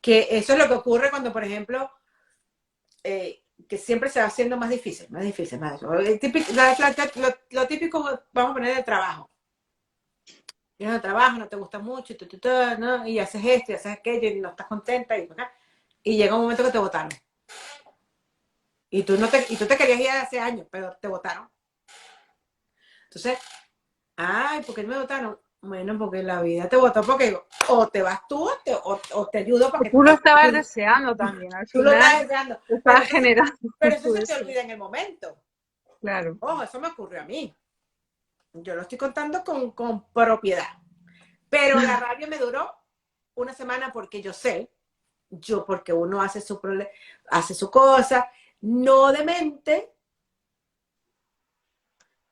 Que eso es lo que ocurre cuando, por ejemplo, que siempre se va haciendo más difícil, más difícil, más difícil. Lo típico, vamos a poner el trabajo. Tienes el trabajo, no te gusta mucho, ¿no? Y haces esto y haces aquello y no estás contenta y llega un momento que te votaron. Y tú te querías ir hace años, pero te votaron. Entonces, ay, ¿por qué me votaron? Bueno, porque la vida te votó porque o te vas tú o te ayudo para que tú lo estabas tú, deseando también, al tú lo final estás deseando. te Pero estabas eso, generando pero eso tu se te deseo. olvida en el momento. Claro. Ojo, eso me ocurrió a mí. Yo lo estoy contando con propiedad. Pero la rabia me duró una semana porque porque uno hace su cosa, no de mente,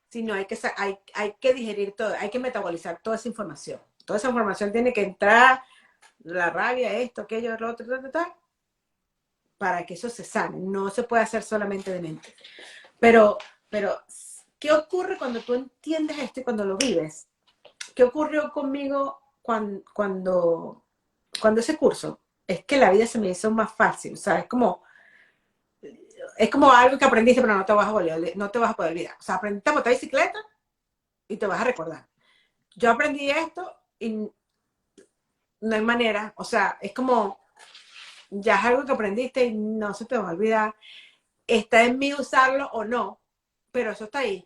sino hay que digerir todo, hay que metabolizar toda esa información. Toda esa información tiene que entrar, la rabia, esto, aquello, lo otro, para que eso se sane. No se puede hacer solamente de mente. Pero, ¿qué ocurre cuando tú entiendes esto y cuando lo vives? ¿Qué ocurrió conmigo cuando ese curso? Es que la vida se me hizo más fácil, o sea, es como algo que aprendiste, pero no te vas a poder olvidar. O sea, aprendiste a montar bicicleta y te vas a recordar. Yo aprendí esto y no hay manera. O sea, es como, ya es algo que aprendiste y no se te va a olvidar. Está en mí usarlo o no, pero eso está ahí.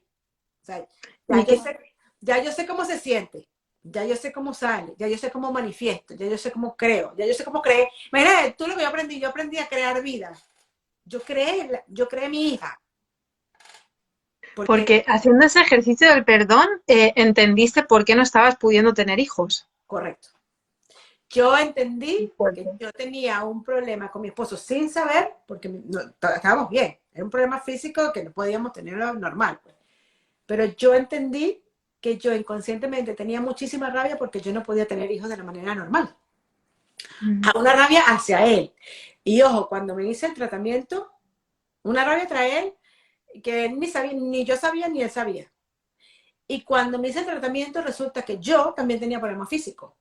O sea, ya Y yo que, sé, ya yo sé cómo se siente. Ya yo sé cómo sale, ya yo sé cómo manifiesto, ya yo sé cómo creo, ya yo sé cómo creer. Mira, tú lo que yo aprendí a crear vida. Yo creé mi hija, porque porque haciendo ese ejercicio del perdón, entendiste por qué no estabas pudiendo tener hijos. correcto. Yo entendí que Fuerte. yo tenía un problema con mi esposo sin saber, porque estábamos bien. Era un problema físico que no podíamos tenerlo normal. Pues. Pero yo entendí que yo inconscientemente tenía muchísima rabia porque yo no podía tener hijos de la manera normal. Mm. A una rabia hacia él. Y ojo, cuando me hice el tratamiento, una rabia trae él que él ni sabía, ni yo sabía, ni él sabía. Y cuando me hice el tratamiento, resulta que yo también tenía problemas físicos.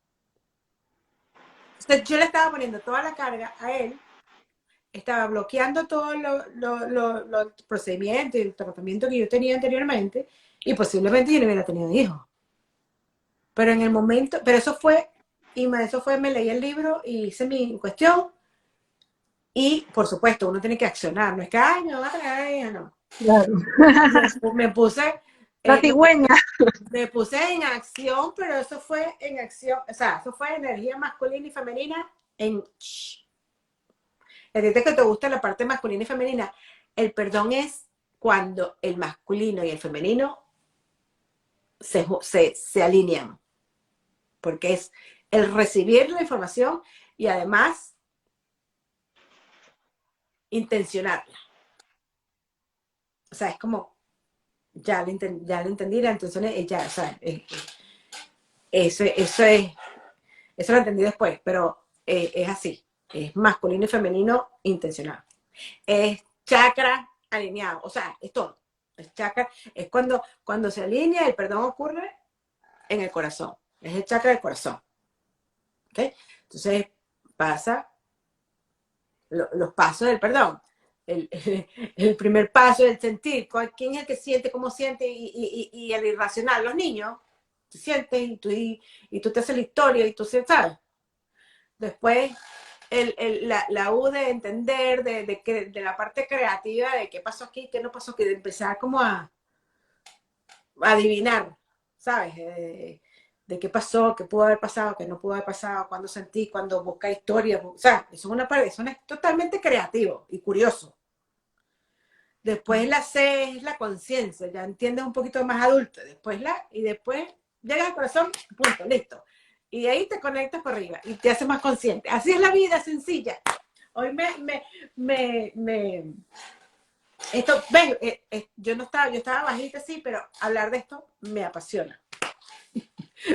Entonces yo le estaba poniendo toda la carga a él estaba bloqueando todos los procedimientos y el tratamiento que yo tenía anteriormente y posiblemente yo no hubiera tenido hijos. Pero en el momento, pero eso fue, me leí el libro y hice mi cuestión y por supuesto uno tiene que accionar, no es que, ay, me va a traer, no. Claro. Me puse, La lo que cigüeña. me puse en acción, pero eso fue en acción, o sea, eso fue energía masculina y femenina en... Entiendes que te gusta la parte masculina y femenina. El perdón es cuando el masculino y el femenino se alinean, porque es el recibir la información y además intencionarla. O sea, es como, ya le entendí la intención, ya, o sea, eso lo entendí después, pero es así, es masculino y femenino intencionado. Es chakra alineado, o sea, es todo. Es chakra, es cuando se alinea, el perdón ocurre en el corazón. Es el chakra del corazón. ¿Okay? Entonces pasa los pasos del perdón. El, el primer paso es el sentir. ¿Quién es el que siente, cómo siente? Y el irracional, los niños. Tú sientes y tú te haces la historia y tú sabes. Después la U de entender, de la parte creativa, de qué pasó aquí, qué no pasó aquí, de empezar como a adivinar, ¿sabes? De qué pasó, qué pudo haber pasado, qué no pudo haber pasado, cuándo sentí, cuándo busca historia. O sea, eso es una parte, eso es totalmente creativo y curioso. Después la C es la conciencia, ya entiendes un poquito más adulto. Y después llegas al corazón, punto, listo. Y de ahí te conectas por arriba y te haces más consciente. Así es la vida, sencilla. Hoy esto, ven, yo no estaba, yo estaba bajita sí, pero hablar de esto me apasiona.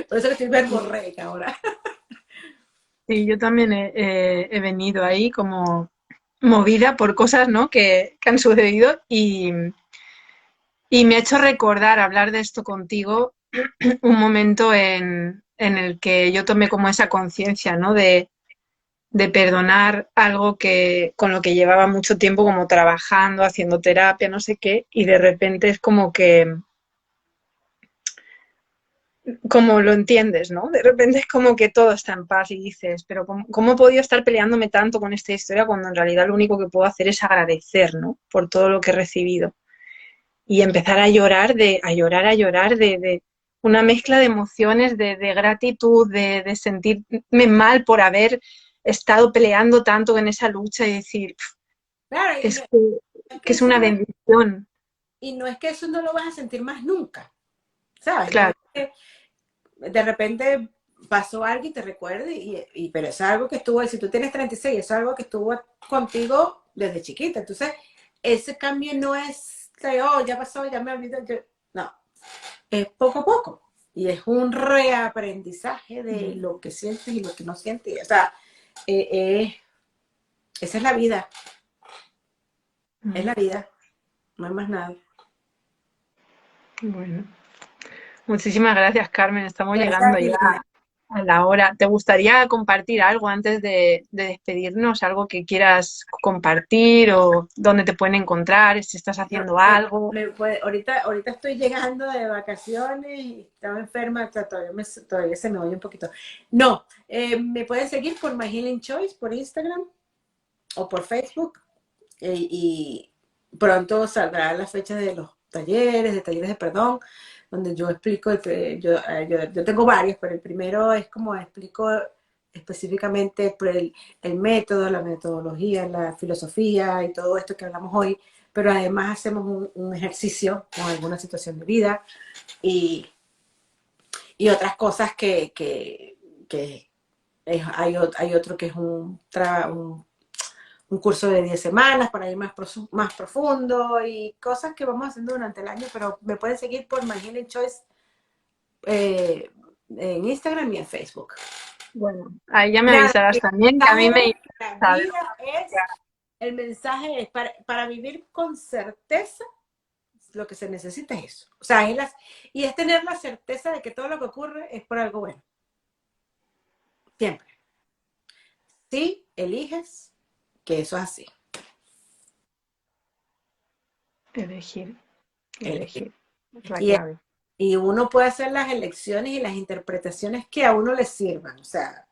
Por eso que estoy verborreica ahora. Sí, yo también he venido ahí como movida por cosas, ¿no? que han sucedido y me ha hecho recordar hablar de esto contigo un momento en el que yo tomé como esa conciencia, ¿no? De perdonar algo que con lo que llevaba mucho tiempo como trabajando, haciendo terapia, no sé qué, y de repente es como que como lo entiendes, ¿no? De repente es como que todo está en paz y dices, pero ¿cómo he podido estar peleándome tanto con esta historia cuando en realidad lo único que puedo hacer es agradecer, ¿no? Por todo lo que he recibido. Y empezar a llorar, a llorar de una mezcla de emociones, de gratitud, de sentirme mal por haber estado peleando tanto en esa lucha y decir, Claro, es es que que es eso una no es, bendición. y no es que eso no lo vas a sentir más nunca, ¿sabes? No es Claro, que de repente pasó algo y te recuerde, pero es algo que estuvo, si tú tienes 36, es algo que estuvo contigo desde chiquita. Entonces, ese cambio no es que, oh, ya pasó, ya me olvidé. No, es poco a poco. Y es un reaprendizaje de lo que sientes y lo que no sientes. O sea, eh, eh, esa es la vida, no hay más nada. bueno. Muchísimas gracias, Carmen. Estamos Gracias a llegando ti, ya linda. a la hora. ¿Te gustaría compartir algo antes de despedirnos? ¿Algo que quieras compartir o dónde te pueden encontrar? Si estás No, haciendo algo. ahorita estoy llegando de vacaciones y estaba enferma, o sea, todavía se me oye un poquito. No, me pueden seguir por My Healing Choice, por Instagram o por Facebook. Y pronto saldrá la fecha de los talleres, de talleres de perdón, donde yo explico, yo tengo varios, pero el primero es como explico específicamente por el método, la metodología, la filosofía y todo esto que hablamos hoy, pero además hacemos un ejercicio con alguna situación de vida y, y otras cosas que hay otro que es un curso de 10 semanas para ir más profundo y cosas que vamos haciendo durante el año, pero me pueden seguir por My Healing Choice en Instagram y en Facebook. Bueno, ahí ya me Nada, avisarás también, que a mí me la interesa vida es, el mensaje es para vivir con certeza, lo que se necesita es eso. O sea, y es tener la certeza de que todo lo que ocurre es por algo bueno. Siempre. Si eliges que eso es así. Elegir, Elegir. elegir. Es la Y, clave. y uno puede hacer las elecciones y las interpretaciones que a uno le sirvan. O sea,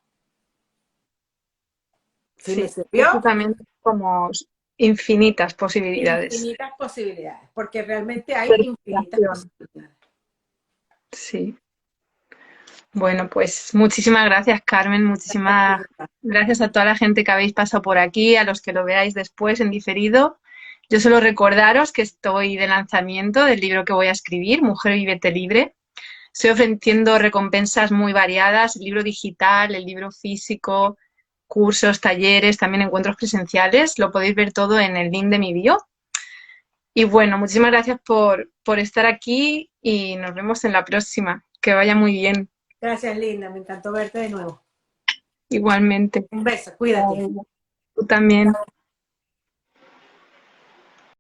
si me Sí, sirvió, básicamente como infinitas posibilidades. infinitas posibilidades, porque realmente hay infinitas Interpretación. posibilidades. Sí. Bueno, pues muchísimas gracias, Carmen. Muchísimas gracias a toda la gente que habéis pasado por aquí, a los que lo veáis después en diferido. Yo solo recordaros que estoy de lanzamiento del libro que voy a escribir, Mujer Vívete Libre. Estoy ofreciendo recompensas muy variadas, el libro digital, el libro físico, cursos, talleres, también encuentros presenciales. Lo podéis ver todo en el link de mi bio. Y bueno, muchísimas gracias por estar aquí y nos vemos en la próxima. Que vaya muy bien. Gracias, Linda. Me encantó verte de nuevo. Igualmente. Un beso, cuídate. Chao. Tú también.